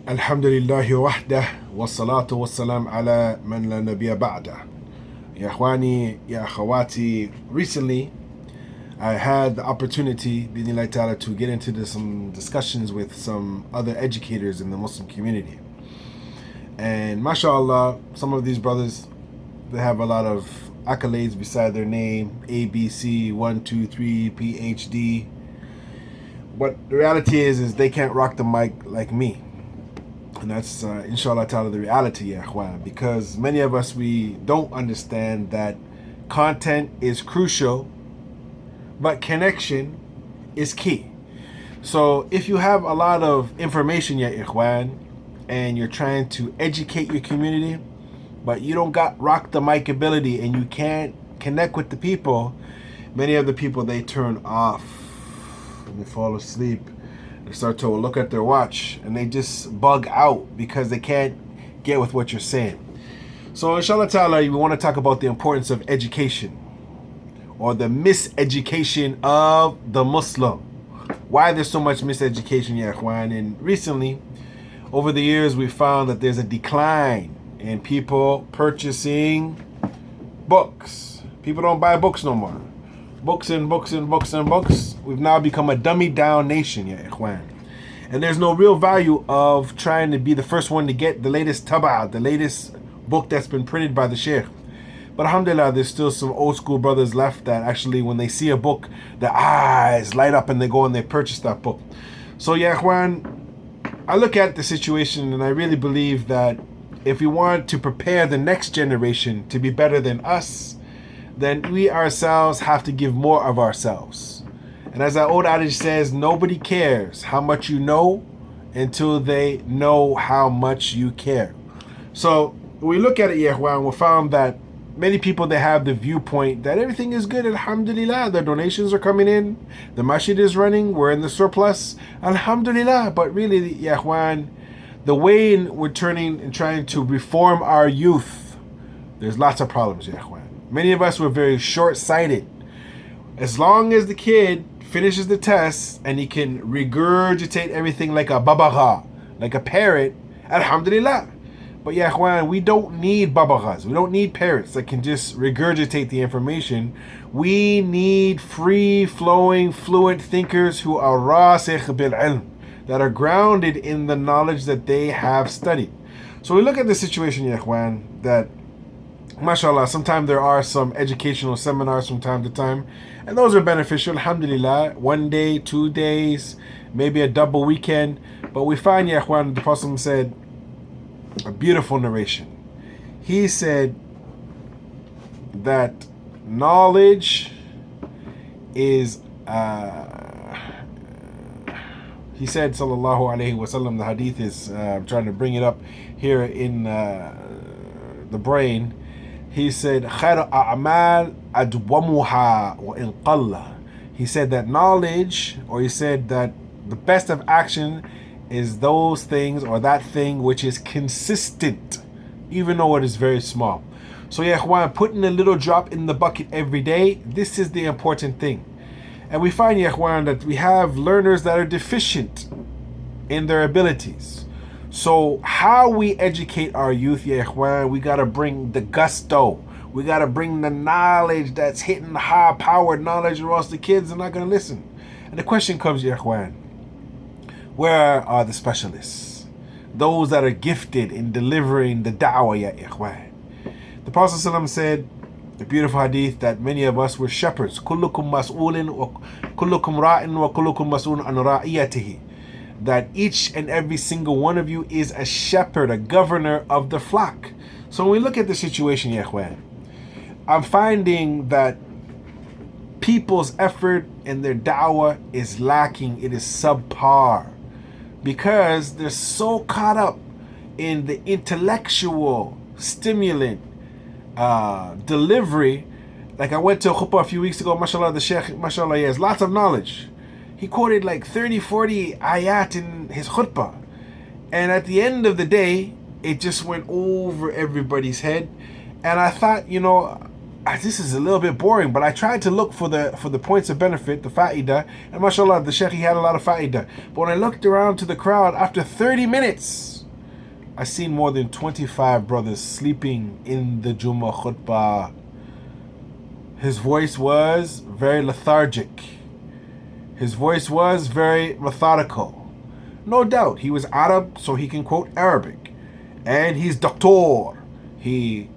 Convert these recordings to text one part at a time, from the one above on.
Alhamdulillahi wahdah wa salatu wa salam ala man la nabiya ba'dah. Ya Ikhwani, Ya Akhawati, recently I had the opportunity, bi'idhnillahi ta'ala, to get into some discussions with some other educators in the Muslim community. And mashallah, some of these brothers, they have a lot of accolades beside their name, ABC, 1, 2, 3, PhD. But the reality is they can't rock the mic like me. And that's, inshallah ta'ala, the reality, ya ikhwan. Because many of us, we don't understand that content is crucial, but connection is key. So if you have a lot of information, ya ikhwan, and you're trying to educate your community, but you don't got rock the mic ability and you can't connect with the people, many of the people, they turn off and they fall asleep. They start to look at their watch and they just bug out because they can't get with what you're saying. So inshallah ta'ala, we want to talk about the importance of education, or the miseducation of the Muslim. Why there's so much miseducation, ya ikhwan. And recently, over the years, we found that there's a decline in people purchasing books. People don't buy books no more. Books and books and books and books. We've now become a dummied down nation, ya ikhwan. And there's no real value of trying to be the first one to get the latest taba, the latest book that's been printed by the sheikh. But alhamdulillah, there's still some old school brothers left that actually, when they see a book, their eyes light up and they go and they purchase that book. So ya ikhwan, I look at the situation and I really believe that if we want to prepare the next generation to be better than us, then we ourselves have to give more of ourselves. And as that old adage says, nobody cares how much you know until they know how much you care. So when we look at it, ya ikhwan, we found that many people, they have the viewpoint that everything is good, alhamdulillah, the donations are coming in, the masjid is running, we're in the surplus, alhamdulillah. But really, ya ikhwan, the way we're turning and trying to reform our youth, there's lots of problems, ya ikhwan. Many of us were very short-sighted. As long as the kid finishes the test and he can regurgitate everything like a babagha, like a parrot, alhamdulillah. But ya ikhwan, we don't need babaghas. We don't need parrots that can just regurgitate the information. We need free-flowing, fluent thinkers who are rasikh bil ilm, that are grounded in the knowledge that they have studied. So we look at the situation, ya ikhwan, that mashallah, sometimes there are some educational seminars from time to time, and those are beneficial, alhamdulillah. 1 day, 2 days, maybe a double weekend. But we find, ya ikhwan, the Prophet said a beautiful narration. He said that knowledge is he said, sallallahu alaihi wasallam, the hadith is, I'm trying to bring it up here in the brain. He said, خَيْرَ أَعْمَالْ أَدْوَمُهَا وَإِنْ قَلَّ. He said that knowledge, or he said that the best of action is those things, or that thing which is consistent, even though it is very small. So ya ikhwan, putting a little drop in the bucket every day, this is the important thing. And we find, ya ikhwan, that we have learners that are deficient in their abilities. So how we educate our youth, ya ikhwan, we gotta bring the gusto. We gotta bring the knowledge that's hitting high-powered knowledge, or else the kids are not gonna listen. And the question comes, ya ikhwan, where are the specialists? Those that are gifted in delivering the da'wah, ya ikhwan. The Prophet ﷺ said, the beautiful hadith, that many of us were shepherds. كُلُّكُمْ مَسْئُولٍ وَكُلُّكُمْ رَاءٍ وَكُلُّكُمْ مَسْئُولٌ عَنْ رَائِيَتِهِ. That each and every single one of you is a shepherd, a governor of the flock. So when we look at the situation, ya ikhwan, I'm finding that people's effort and their da'wah is lacking. It is subpar, because they're so caught up in the intellectual stimulant delivery. Like I went to a khutbah a few weeks ago, mashallah, the sheikh, mashallah, he has lots of knowledge. He quoted like 30, 40 ayat in his khutbah. And at the end of the day, it just went over everybody's head. And I thought, this is a little bit boring, but I tried to look for the points of benefit, the fa'idah, and mashallah, the sheikh, he had a lot of fa'idah. But when I looked around to the crowd, after 30 minutes, I seen more than 25 brothers sleeping in the Jummah khutbah. His voice was very lethargic. His voice was very methodical. No doubt, he was Arab, so he can quote Arabic. And he's doctor. He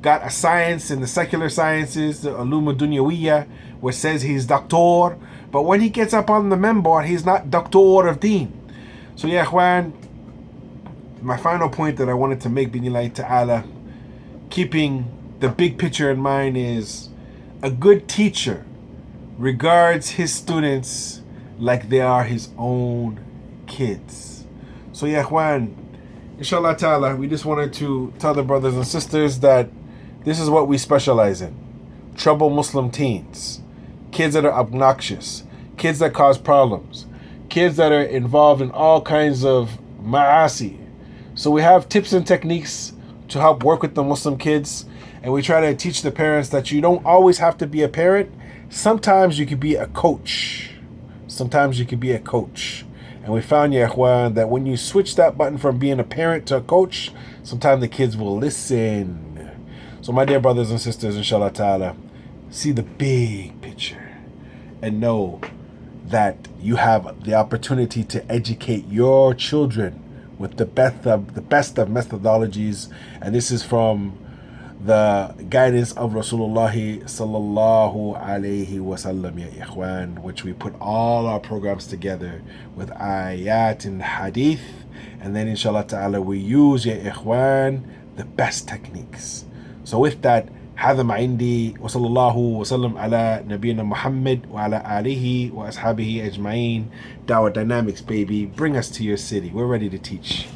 got a science in the secular sciences, the Ulum Dunyawiyya, which says he's doctor. But when he gets up on the member, he's not doctor of deen. So yeah, Ikhwan, my final point that I wanted to make, Binillahi ta'ala, keeping the big picture in mind, is a good teacher regards his students like they are his own kids. So yeah, Ikhwan, inshallah ta'ala, we just wanted to tell the brothers and sisters that this is what we specialize in. Trouble Muslim teens. Kids that are obnoxious. Kids that cause problems. Kids that are involved in all kinds of ma'asi. So we have tips and techniques to help work with the Muslim kids. And we try to teach the parents that you don't always have to be a parent. Sometimes you could be a coach. Sometimes you could be a coach. And we found, ya ikhwan, that when you switch that button from being a parent to a coach, sometimes the kids will listen. So my dear brothers and sisters, inshallah ta'ala, see the big picture and know that you have the opportunity to educate your children with the best of methodologies. And this is from the guidance of Rasulullah sallallahu alayhi wasallam, ya ikhwan, which we put all our programs together with ayat and hadith, and then inshallah ta'ala we use, ya ikhwan, the best techniques. So with that, هذا ما عندي وصلى الله وسلم على نبينا محمد وعلى آله وأصحابه أجمعين. Dawah Dynamics, baby, bring us to your city. We're ready to teach.